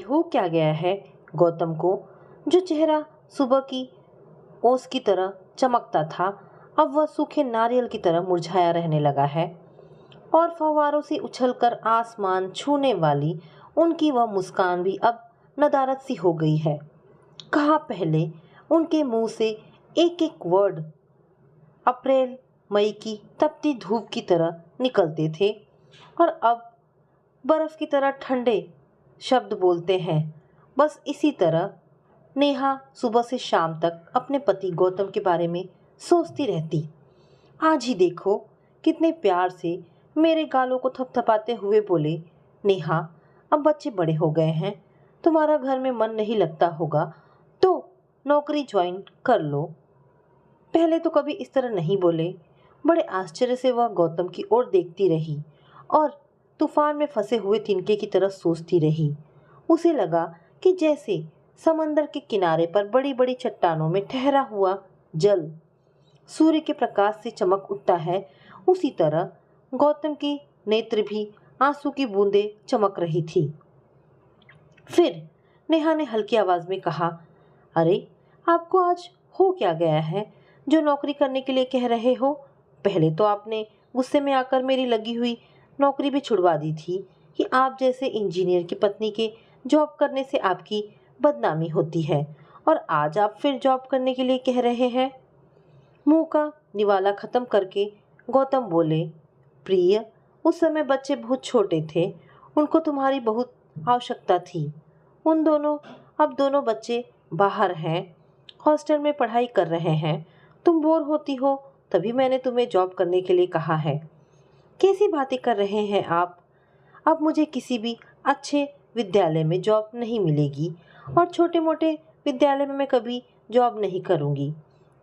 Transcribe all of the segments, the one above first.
हो क्या गया है गौतम को, जो चेहरा सुबह की ओस की तरह चमकता था, अब वह सूखे नारियल की तरह मुरझाया रहने लगा है और फव्वारों से उछलकर आसमान छूने वाली उनकी वह मुस्कान भी अब नदारद सी हो गई है। कहाँ पहले उनके मुंह से एक एक वर्ड अप्रैल मई की तपती धूप की तरह निकलते थे और अब बर्फ की तरह ठंडे शब्द बोलते हैं। बस इसी तरह नेहा सुबह से शाम तक अपने पति गौतम के बारे में सोचती रहती। आज ही देखो कितने प्यार से मेरे गालों को थपथपाते हुए बोले, नेहा अब बच्चे बड़े हो गए हैं, तुम्हारा घर में मन नहीं लगता होगा तो नौकरी ज्वाइन कर लो। पहले तो कभी इस तरह नहीं बोले। बड़े आश्चर्य से वह गौतम की ओर देखती रही और तूफान में फंसे हुए तिनके की तरह सोचती रही। उसे लगा कि जैसे समंदर के किनारे पर बड़ी बड़ी चट्टानों में ठहरा हुआ जल सूर्य के प्रकाश से चमक उठता है, उसी तरह गौतम की नेत्र भी आंसू की बूंदें चमक रही थी। फिर नेहा ने हल्की आवाज में कहा, अरे आपको आज हो क्या गया है जो नौकरी करने के लिए कह रहे हो? पहले तो आपने गुस्से में आकर मेरी लगी हुई नौकरी भी छुड़वा दी थी कि आप जैसे इंजीनियर की पत्नी के जॉब करने से आपकी बदनामी होती है, और आज आप फिर जॉब करने के लिए कह रहे हैं। मुंह का निवाला खत्म करके गौतम बोले, प्रिय उस समय बच्चे बहुत छोटे थे, उनको तुम्हारी बहुत आवश्यकता थी। उन दोनों अब दोनों बच्चे बाहर हैं, हॉस्टल में पढ़ाई कर रहे हैं। तुम बोर होती हो तभी मैंने तुम्हें जॉब करने के लिए कहा है। कैसी बातें कर रहे हैं आप? अब मुझे किसी भी अच्छे विद्यालय में जॉब नहीं मिलेगी और छोटे मोटे विद्यालय में मैं कभी जॉब नहीं करूँगी।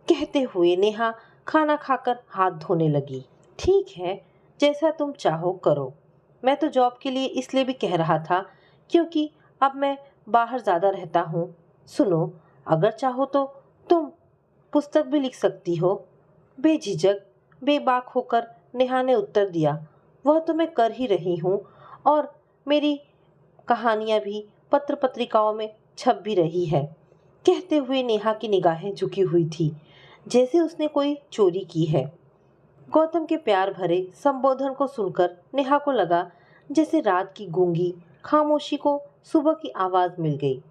कहते हुए नेहा खाना खाकर हाथ धोने लगी। ठीक है, जैसा तुम चाहो करो। मैं तो जॉब के लिए इसलिए भी कह रहा था क्योंकि अब मैं बाहर ज़्यादा रहता हूँ। सुनो, अगर चाहो तो तुम पुस्तक भी लिख सकती हो। बेझिझक बेबाक होकर नेहा ने उत्तर दिया, वह तो मैं कर ही रही हूँ और मेरी कहानियाँ भी पत्र पत्रिकाओं में छप भी रही है। कहते हुए नेहा की निगाहें झुकी हुई थी जैसे उसने कोई चोरी की है। गौतम के प्यार भरे संबोधन को सुनकर नेहा को लगा जैसे रात की गूंगी खामोशी को सुबह की आवाज मिल गई।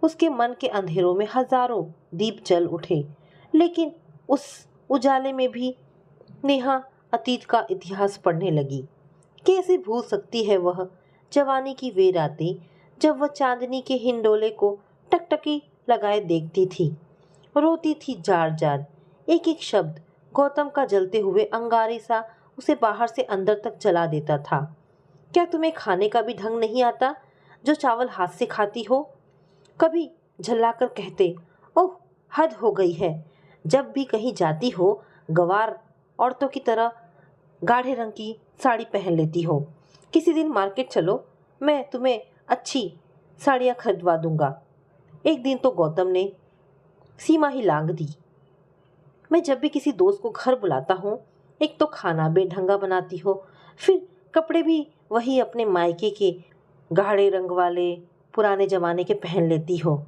उसके मन के अंधेरों में हजारों दीप जल उठे, लेकिन उस उजाले में भी नेहा अतीत का इतिहास पढ़ने लगी। कैसे भूल सकती है वह जवानी की वे रातें जब वह चांदनी के हिंडोले को टकटकी लगाए देखती थी, रोती थी जार जार। एक एक शब्द गौतम का जलते हुए अंगारे सा उसे बाहर से अंदर तक जला देता था। क्या तुम्हें खाने का भी ढंग नहीं आता जो चावल हाथ से खाती हो? कभी झल्लाकर कहते, ओह हद हो गई है। जब भी कहीं जाती हो गवार औरतों की तरह गाढ़े रंग की साड़ी पहन लेती हो। किसी दिन मार्केट चलो, मैं तुम्हें अच्छी साड़ियाँ खरीदवा दूंगा। एक दिन तो गौतम ने सीमा ही लांघ दी। मैं जब भी किसी दोस्त को घर बुलाता हूँ, एक तो खाना बेढंगा बनाती हो, फिर कपड़े भी वही अपने मायके के गाढ़े रंग वाले पुराने जमाने के पहन लेती हो।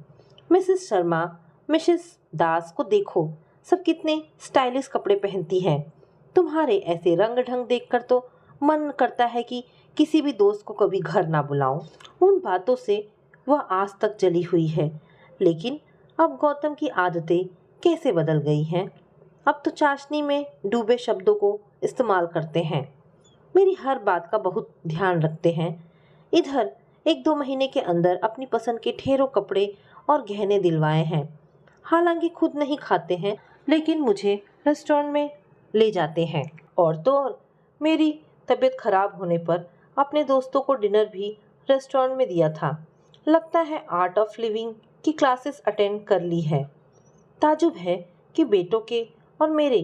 मिसेस शर्मा, मिसेस दास को देखो, सब कितने स्टाइलिश कपड़े पहनती हैं। तुम्हारे ऐसे रंग ढंग देखकर तो मन करता है कि किसी भी दोस्त को कभी घर ना बुलाऊं। उन बातों से वह आज तक जली हुई है, लेकिन अब गौतम की आदतें कैसे बदल गई हैं। अब तो चाशनी में डूबे शब्दों को इस्तेमाल करते हैं, मेरी हर बात का बहुत ध्यान रखते हैं। इधर 1-2 महीने के अंदर अपनी पसंद के ढेरों कपड़े और गहने दिलवाए हैं। हालांकि खुद नहीं खाते हैं, लेकिन मुझे रेस्टोरेंट में ले जाते हैं। और तो और मेरी तबीयत खराब होने पर अपने दोस्तों को डिनर भी रेस्टोरेंट में दिया था। लगता है आर्ट ऑफ लिविंग की क्लासेस अटेंड कर ली है। ताजुब है कि बेटों के और मेरे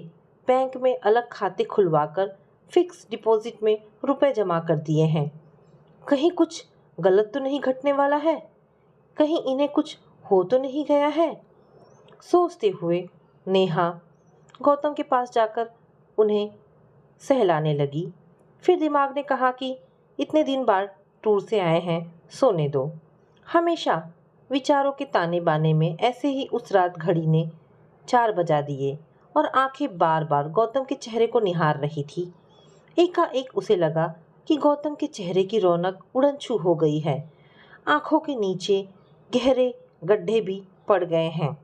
बैंक में अलग खाते खुलवाकर फिक्स डिपॉजिट में रुपए जमा कर दिए हैं। कहीं कुछ गलत तो नहीं घटने वाला है, कहीं इन्हें कुछ हो तो नहीं गया है। सोचते हुए नेहा गौतम के पास जाकर उन्हें सहलाने लगी। फिर दिमाग ने कहा कि इतने दिन बाद टूर से आए हैं, सोने दो। हमेशा विचारों के ताने बाने में ऐसे ही उस रात घड़ी ने 4 बजा दिए और आंखें बार बार गौतम के चेहरे को निहार रही थी। एकाएक उसे लगा कि गौतम के चेहरे की रौनक उड़न-छू हो गई है। आंखों के नीचे गहरे गड्ढे भी पड़ गए हैं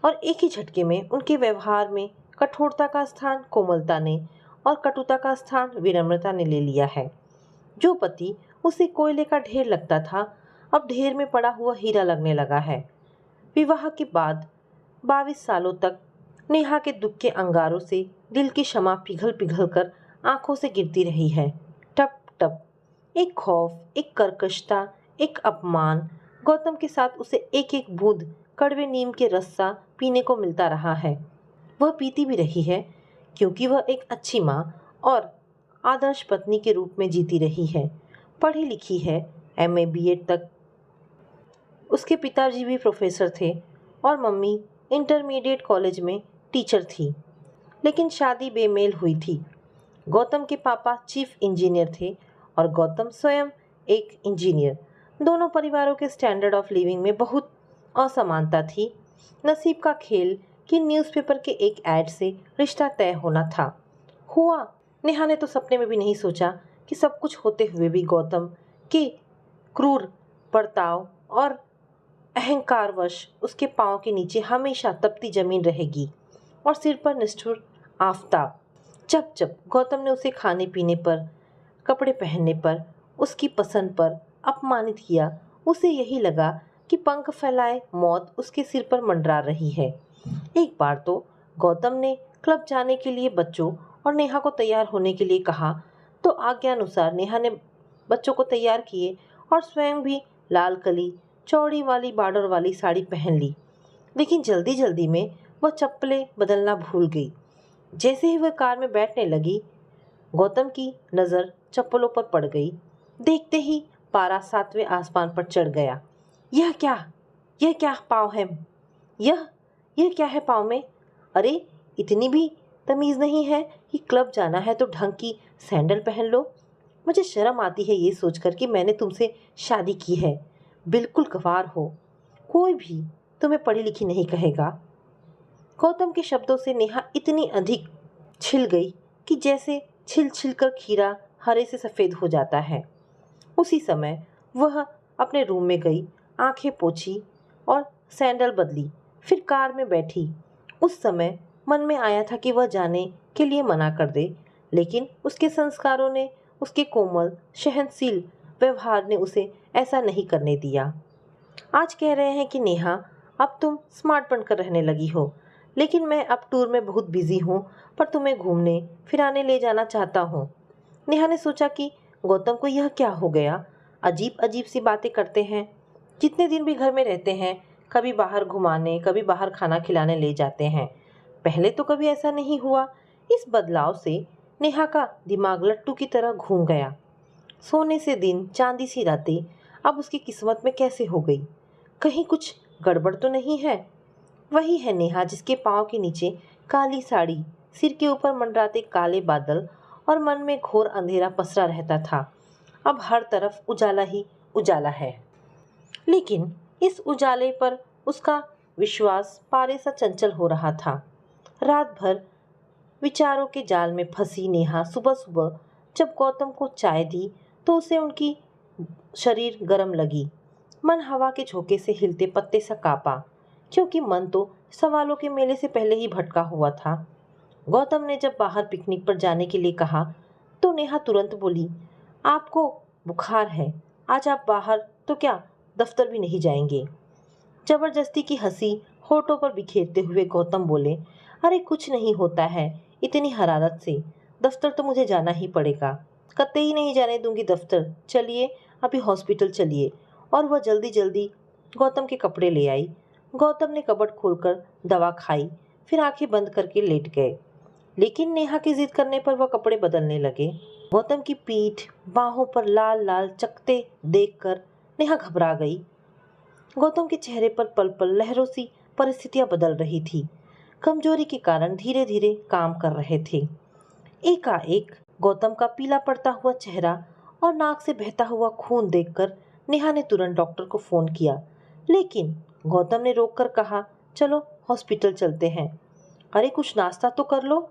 और एक ही झटके में उनके व्यवहार में कठोरता का स्थान कोमलता ने और कटुता का स्थान विनम्रता ने ले लिया है। जो पति उसे कोयले का ढेर लगता था, अब ढेर में पड़ा हुआ हीरा लगने लगा है। विवाह के बाद 22 सालों तक नेहा के दुख के अंगारों से दिल की शमा पिघल पिघल कर आंखों से गिरती रही है। टप टप। एक खौफ, एक कर्कशता, एक अपमान। गौतम के साथ उसे एक एक बूंद कड़वे नीम के रस सा पीने को मिलता रहा है। वह पीती भी रही है क्योंकि वह एक अच्छी माँ और आदर्श पत्नी के रूप में जीती रही है। पढ़ी लिखी है, एमए बीएड तक। उसके पिताजी भी प्रोफेसर थे और मम्मी इंटरमीडिएट कॉलेज में टीचर थी। लेकिन शादी बेमेल हुई थी। गौतम के पापा चीफ इंजीनियर थे और गौतम स्वयं एक इंजीनियर। दोनों परिवारों के स्टैंडर्ड ऑफ लिविंग में बहुत असमानता थी। नसीब का खेल कि न्यूज़पेपर के एक ऐड से रिश्ता तय होना था। हुआ। नेहा ने तो सपने में भी नहीं सोचा कि सब कुछ होते हुए भी गौतम के क्रूर बर्ताव और अहंकारवश उसके पांव के नीचे हमेशा तपती जमीन रहेगी और सिर पर निष्ठुर आफताब। जब जब गौतम ने उसे खाने पीने पर, कपड़े पहनने पर, उसकी पसंद पर अपमानित किया, उसे यही लगा कि पंख फैलाए मौत उसके सिर पर मंडरा रही है। एक बार तो गौतम ने क्लब जाने के लिए बच्चों और नेहा को तैयार होने के लिए कहा, तो आज्ञानुसार नेहा ने बच्चों को तैयार किए और स्वयं भी लाल कली चौड़ी वाली बॉर्डर वाली साड़ी पहन ली। लेकिन जल्दी जल्दी में वह चप्पलें बदलना भूल गई। जैसे ही वह कार में बैठने लगी, गौतम की नज़र चप्पलों पर पड़ गई। देखते ही पारा 7वें आसमान पर चढ़ गया। यह क्या पाँव है? यह क्या है पाँव में? अरे, इतनी भी तमीज़ नहीं है कि क्लब जाना है तो ढंग की सैंडल पहन लो। मुझे शर्म आती है ये सोचकर कि मैंने तुमसे शादी की है। बिल्कुल गंवार हो। कोई भी तुम्हें पढ़ी लिखी नहीं कहेगा। गौतम के शब्दों से नेहा इतनी अधिक छिल गई कि जैसे छिल छिल कर खीरा हरे से सफ़ेद हो जाता है। उसी समय वह अपने रूम में गई, आंखें पोंछी और सैंडल बदली, फिर कार में बैठी। उस समय मन में आया था कि वह जाने के लिए मना कर दे, लेकिन उसके संस्कारों ने, उसके कोमल सहनशील व्यवहार ने उसे ऐसा नहीं करने दिया। आज कह रहे हैं कि नेहा, अब तुम स्मार्ट बनकर रहने लगी हो, लेकिन मैं अब टूर में बहुत बिजी हूँ, पर तुम्हें घूमने फिराने ले जाना चाहता हूँ। नेहा ने सोचा कि गौतम को यह क्या हो गया, अजीब अजीब सी बातें करते हैं। जितने दिन भी घर में रहते हैं, कभी बाहर घुमाने, कभी बाहर खाना खिलाने ले जाते हैं। पहले तो कभी ऐसा नहीं हुआ। इस बदलाव से नेहा का दिमाग लट्टू की तरह घूम गया। सोने से दिन, चांदी सी रातें अब उसकी किस्मत में कैसे हो गई? कहीं कुछ गड़बड़ तो नहीं है? वही है नेहा जिसके पाँव के नीचे काली साड़ी, सिर के ऊपर मंडराते काले बादल और मन में घोर अंधेरा पसरा रहता था। अब हर तरफ उजाला ही उजाला है। लेकिन इस उजाले पर उसका विश्वास पारे सा चंचल हो रहा था। रात भर विचारों के जाल में फंसी नेहा सुबह सुबह जब गौतम को चाय दी तो उसे उनकी शरीर गर्म लगी। मन हवा के झोंके से हिलते पत्ते सा कांपा, क्योंकि मन तो सवालों के मेले से पहले ही भटका हुआ था। गौतम ने जब बाहर पिकनिक पर जाने के लिए कहा तो नेहा तुरंत बोली, आपको बुखार है, आज आप बाहर तो क्या दफ्तर भी नहीं जाएंगे? जबरदस्ती की हंसी होठों पर बिखेरते हुए गौतम बोले, अरे कुछ नहीं होता है इतनी हरारत से, दफ्तर तो मुझे जाना ही पड़ेगा। कतई नहीं जाने दूंगी दफ्तर, चलिए अभी हॉस्पिटल चलिए। और वह जल्दी जल्दी गौतम के कपड़े ले आई। गौतम ने कबर्ड खोलकर दवा खाई, फिर आंखें बंद करके लेट गए। लेकिन नेहा की जिद करने पर वह कपड़े बदलने लगे। गौतम की पीठ, बाहों पर लाल लाल चकत्ते देखकर नेहा घबरा गई। गौतम के चेहरे पर पल पल लहरों सी परिस्थितियां बदल रही थी। कमजोरी के कारण धीरे धीरे काम कर रहे थे। एकाएक गौतम का पीला पड़ता हुआ चेहरा और नाक से बहता हुआ खून देखकर नेहा ने तुरंत डॉक्टर को फ़ोन किया, लेकिन गौतम ने रोककर कहा, चलो हॉस्पिटल चलते हैं। अरे कुछ नाश्ता तो कर लो।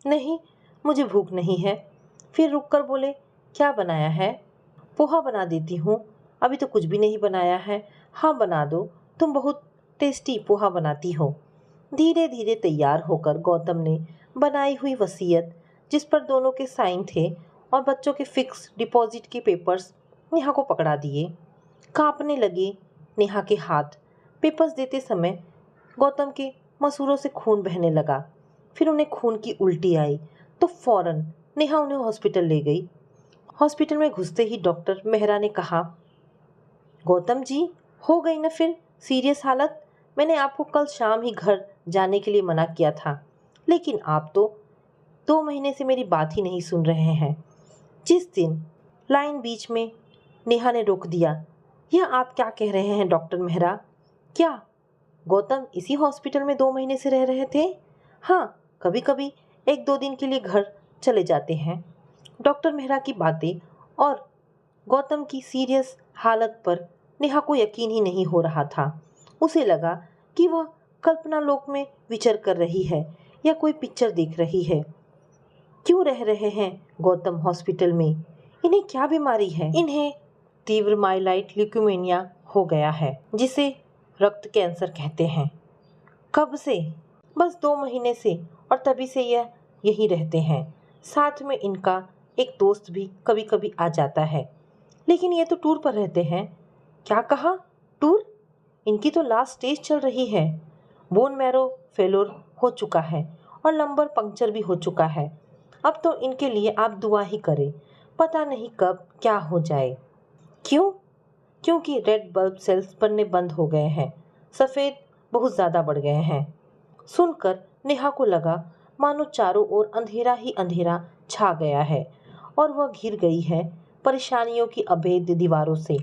नहीं, मुझे भूख नहीं है। फिर रुककर बोले, क्या बनाया है? पोहा बना देती हूँ। अभी तो कुछ भी नहीं बनाया है। हाँ बना दो, तुम बहुत टेस्टी पोहा बनाती हो। धीरे धीरे तैयार होकर गौतम ने बनाई हुई वसीयत, जिस पर दोनों के साइन थे, और बच्चों के फिक्स डिपॉजिट के पेपर्स नेहा को पकड़ा दिए। कांपने लगे नेहा के हाथ। पेपर्स देते समय गौतम के मसूड़ों से खून बहने लगा। फिर उन्हें खून की उल्टी आई तो फौरन नेहा उन्हें हॉस्पिटल ले गई। हॉस्पिटल में घुसते ही डॉक्टर मेहरा ने कहा, गौतम जी, हो गई ना फिर सीरियस हालत? मैंने आपको कल शाम ही घर जाने के लिए मना किया था, लेकिन आप तो 2 महीने से मेरी बात ही नहीं सुन रहे हैं। जिस दिन लाइन बीच में नेहा ने रोक दिया। यह आप क्या कह रहे हैं डॉक्टर मेहरा? क्या गौतम इसी हॉस्पिटल में 2 महीने से रह रहे थे? हाँ, कभी कभी 1-2 दिन के लिए घर चले जाते हैं। डॉक्टर मेहरा की बातें और गौतम की सीरियस हालत पर नेहा को यकीन ही नहीं हो रहा था। उसे लगा कि वह कल्पना लोक में विचर कर रही है या कोई पिक्चर देख रही है। क्यों रह रहे हैं गौतम हॉस्पिटल में? इन्हें क्या बीमारी है? इन्हें तीव्र माइलाइट ल्यूकेमिया हो गया है, जिसे रक्त कैंसर कहते हैं। कब से? बस 2 महीने से, और तभी से यह यहीं रहते हैं। साथ में इनका एक दोस्त भी कभी कभी आ जाता है, लेकिन ये तो टूर पर रहते हैं। क्या कहा? टूर? इनकी तो लास्ट स्टेज चल रही है। बोन मैरो फेलोर हो चुका है और लंबर पंक्चर भी हो चुका है। अब तो इनके लिए आप दुआ ही करें, पता नहीं कब क्या हो जाए। क्यों? क्योंकि रेड बल्ब सेल्स बनने बंद हो गए हैं, सफ़ेद बहुत ज़्यादा बढ़ गए हैं। सुनकर नेहा को लगा मानो चारों ओर अंधेरा ही अंधेरा छा गया है और वह घिर गई है परेशानियों की अभेद दीवारों से।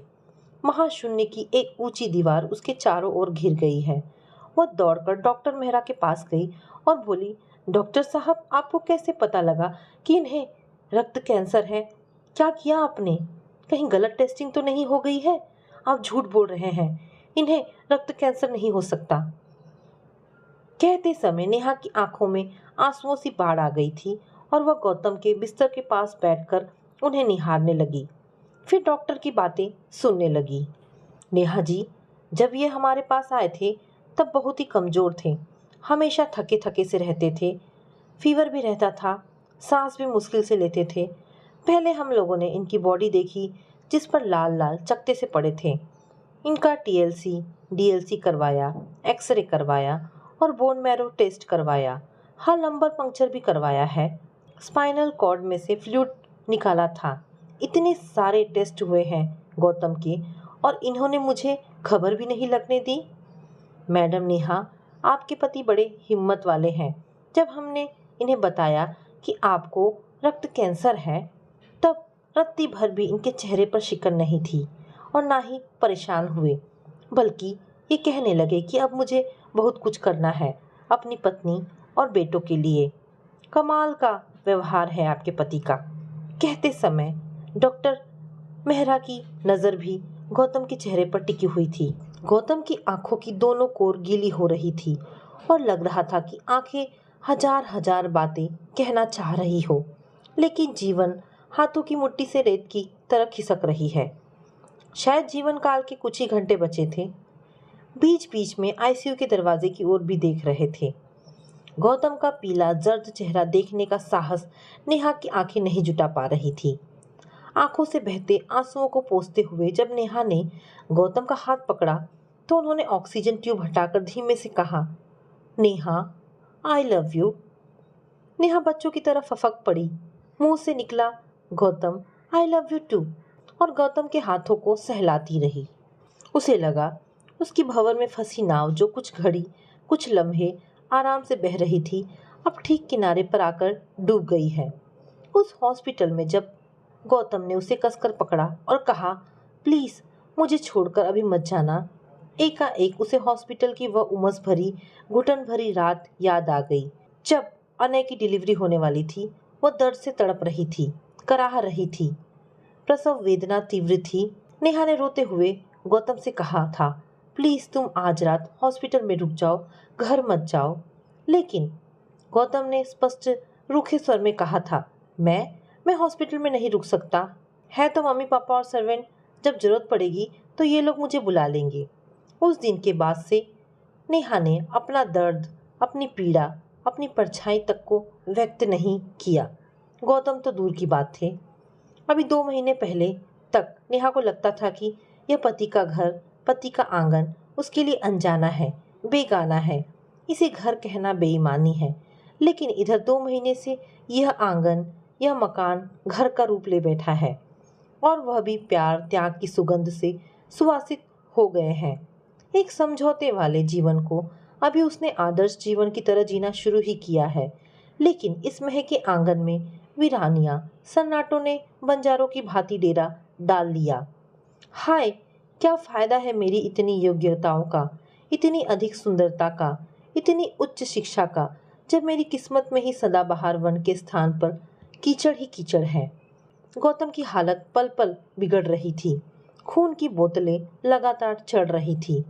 महाशून्य की एक ऊंची दीवार उसके चारों ओर घिर गई है। वह दौड़कर डॉक्टर मेहरा के पास गई और बोली, डॉक्टर साहब, आपको कैसे पता लगा कि इन्हें रक्त कैंसर है? क्या किया आपने? कहीं गलत टेस्टिंग तो नहीं हो गई है? आप झूठ बोल रहे हैं, इन्हें रक्त कैंसर नहीं हो सकता। कहते समय नेहा की आंखों में आंसुओं सी बाढ़ आ गई थी और वह गौतम के बिस्तर के पास बैठकर उन्हें निहारने लगी। फिर डॉक्टर की बातें सुनने लगी। नेहा जी, जब ये हमारे पास आए थे तब बहुत ही कमज़ोर थे, हमेशा थके थके से रहते थे, फीवर भी रहता था, सांस भी मुश्किल से लेते थे। पहले हम लोगों ने इनकी बॉडी देखी, जिस पर लाल लाल चकत्ते से पड़े थे। इनका टीएलसी डीएलसी करवाया, एक्सरे करवाया और बोन मैरो टेस्ट करवाया। हाँ, लंबर पंक्चर भी करवाया है। स्पाइनल कॉर्ड में से फ्लूइड निकाला था। इतने सारे टेस्ट हुए हैं गौतम के, और इन्होंने मुझे खबर भी नहीं लगने दी। मैडम नेहा, आपके पति बड़े हिम्मत वाले हैं। जब हमने इन्हें बताया कि आपको रक्त कैंसर है, तब रत्ती भर भी इनके चेहरे पर शिकन नहीं थी और ना ही परेशान हुए, बल्कि ये कहने लगे कि अब मुझे बहुत कुछ करना है अपनी पत्नी और बेटों के लिए। कमाल का व्यवहार है आपके पति का। कहते समय डॉक्टर मेहरा की नज़र भी गौतम के चेहरे पर टिकी हुई थी। गौतम की आंखों की दोनों कोर गीली हो रही थी और लग रहा था कि आंखें हजार हजार बातें कहना चाह रही हो, लेकिन जीवन हाथों की मुट्ठी से रेत की तरह खिसक रही है। शायद जीवन काल के कुछ ही घंटे बचे थे। बीच बीच में आईसीयू के दरवाजे की ओर भी देख रहे थे। गौतम का पीला जर्द चेहरा देखने का साहस नेहा की आंखें नहीं जुटा पा रही थी। आंखों से बहते आंसुओं को पोंछते हुए जब नेहा ने गौतम का हाथ पकड़ा तो उन्होंने ऑक्सीजन ट्यूब हटाकर धीमे से कहा, Neha, I love you. Neha बच्चों की तरह फफक पड़ी। मुंह से निकला, Gautam, I love you too, और गौतम के हाथों को सहलाती रही। उसे लगा उसकी भंवर में फंसी नाव, जो कुछ घड़ी कुछ लम्हे आराम से बह रही थी, अब ठीक किनारे पर आकर डूब गई है। उस हॉस्पिटल में जब गौतम ने उसे कसकर पकड़ा और कहा, प्लीज़ मुझे छोड़कर अभी मत जाना, एकाएक उसे हॉस्पिटल की वह उमस भरी घुटन भरी रात याद आ गई, जब अनय की डिलीवरी होने वाली थी। वह दर्द से तड़प रही थी, कराह रही थी। प्रसव वेदना तीव्र थी। नेहा ने रोते हुए गौतम से कहा था, प्लीज तुम आज रात हॉस्पिटल में रुक जाओ, घर मत जाओ। लेकिन गौतम ने स्पष्ट रूखे स्वर में कहा था, मैं हॉस्पिटल में नहीं रुक सकता। है तो मम्मी पापा और सर्वेंट, जब जरूरत पड़ेगी तो ये लोग मुझे बुला लेंगे। उस दिन के बाद से नेहा ने अपना दर्द, अपनी पीड़ा, अपनी परछाई तक को व्यक्त नहीं किया। गौतम तो दूर की बात थे। अभी 2 महीने पहले तक नेहा को लगता था कि यह पति का घर, पति का आंगन उसके लिए अनजाना है, बेगाना है। इसे घर कहना बेईमानी है। लेकिन इधर 2 महीने से यह आंगन, यह मकान घर का रूप ले बैठा है, और वह भी प्यार त्याग की सुगंध से सुवासित हो गए हैं। एक समझौते वाले जीवन को अभी उसने आदर्श जीवन की तरह जीना शुरू ही किया है। लेकिन इस महके आंगन में वीरानियां, सन्नाटों ने बंजारों की भांति डेरा डाल लिया। हाय, क्या फायदा है मेरी इतनी योग्यताओं का, इतनी अधिक सुंदरता का, इतनी उच्च शिक्षा का, जब मेरी किस्मत में ही सदाबहार वन के स्थान पर कीचड़ ही कीचड़ है। गौतम की हालत पल पल बिगड़ रही थी। खून की बोतलें लगातार चढ़ रही थी,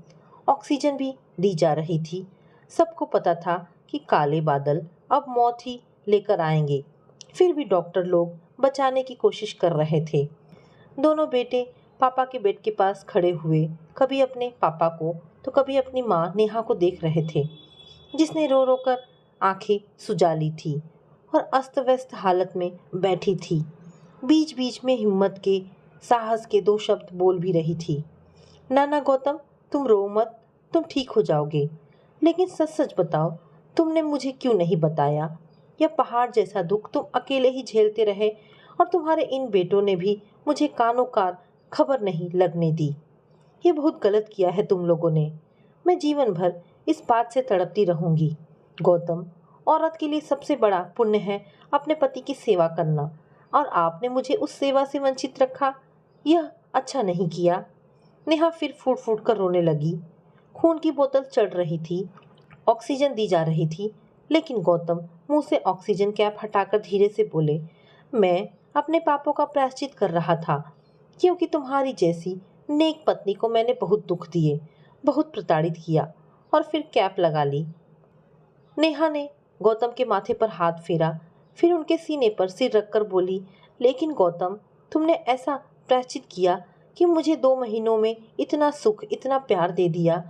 ऑक्सीजन भी दी जा रही थी। सबको पता था कि काले बादल अब मौत ही लेकर आएंगे। फिर भी डॉक्टर लोग बचाने की कोशिश कर रहे थे। दोनों बेटे पापा के बेड के पास खड़े हुए कभी अपने पापा को तो कभी अपनी माँ नेहा को देख रहे थे, जिसने रो रो कर आंखें सुजा ली थी और अस्त व्यस्त हालत में बैठी थी। बीच बीच में हिम्मत के, साहस के 2 शब्द बोल भी रही थी। नाना गौतम, तुम रो मत, तुम ठीक हो जाओगे। लेकिन सच सच बताओ, तुमने मुझे क्यों नहीं बताया? यह पहाड़ जैसा दुख तुम अकेले ही झेलते रहे, और तुम्हारे इन बेटों ने भी मुझे कानों कार खबर नहीं लगने दी। ये बहुत गलत किया है तुम लोगों ने। मैं जीवन भर इस बात से तड़पती रहूंगी। गौतम, औरत के लिए सबसे बड़ा पुण्य है अपने पति की सेवा करना, और आपने मुझे उस सेवा से वंचित रखा। यह अच्छा नहीं किया। नेहा फिर फूट फूट कर रोने लगी। खून की बोतल चढ़ रही थी, ऑक्सीजन दी जा रही थी। लेकिन गौतम मुंह से ऑक्सीजन कैप हटाकर धीरे से बोले, मैं अपने पापों का प्रायश्चित कर रहा था, क्योंकि तुम्हारी जैसी नेक पत्नी को मैंने बहुत दुख दिए, बहुत प्रताड़ित किया, और फिर कैप लगा ली। नेहा ने गौतम के माथे पर हाथ फेरा, फिर उनके सीने पर सिर रखकर बोली, लेकिन गौतम, तुमने ऐसा प्रायश्चित किया कि मुझे 2 महीनों में इतना सुख, इतना प्यार दे दिया,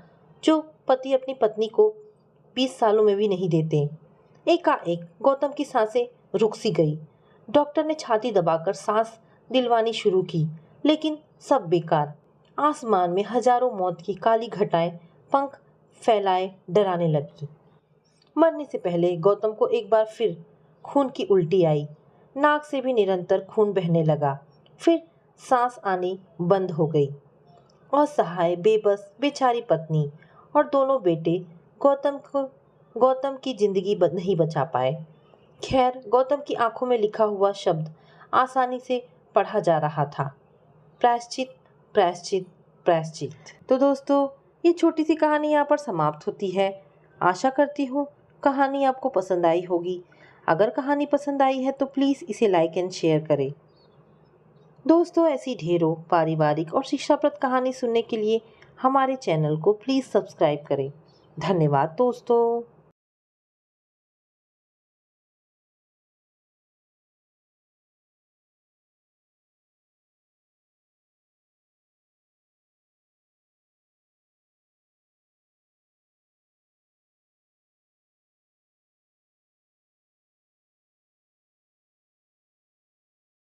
जो पति अपनी पत्नी को 20 सालों में भी नहीं देते। एकाएक गौतम की सांसें रुक सी गई। डॉक्टर ने छाती दबाकर सांस दिलवानी शुरू की, लेकिन सब बेकार। आसमान में हजारों मौत की काली घटाएं पंख फैलाए डराने लगी। मरने से पहले गौतम को एक बार फिर खून की उल्टी आई। नाक से भी निरंतर खून बहने लगा। फिर सांस आनी बंद हो गई। असहाय, बेबस, बेचारी पत्नी और दोनों बेटे गौतम की जिंदगी नहीं बचा पाए। खैर, गौतम की आंखों में लिखा हुआ शब्द आसानी से पढ़ा जा रहा था, प्रायश्चित, प्रायश्चित, प्रायश्चित। तो दोस्तों, ये छोटी सी कहानी यहाँ पर समाप्त होती है। आशा करती हूँ कहानी आपको पसंद आई होगी। अगर कहानी पसंद आई है तो प्लीज़ इसे लाइक एंड शेयर करें। दोस्तों, ऐसी ढेरों पारिवारिक और शिक्षाप्रद कहानी सुनने के लिए हमारे चैनल को प्लीज़ सब्सक्राइब करें। धन्यवाद दोस्तों।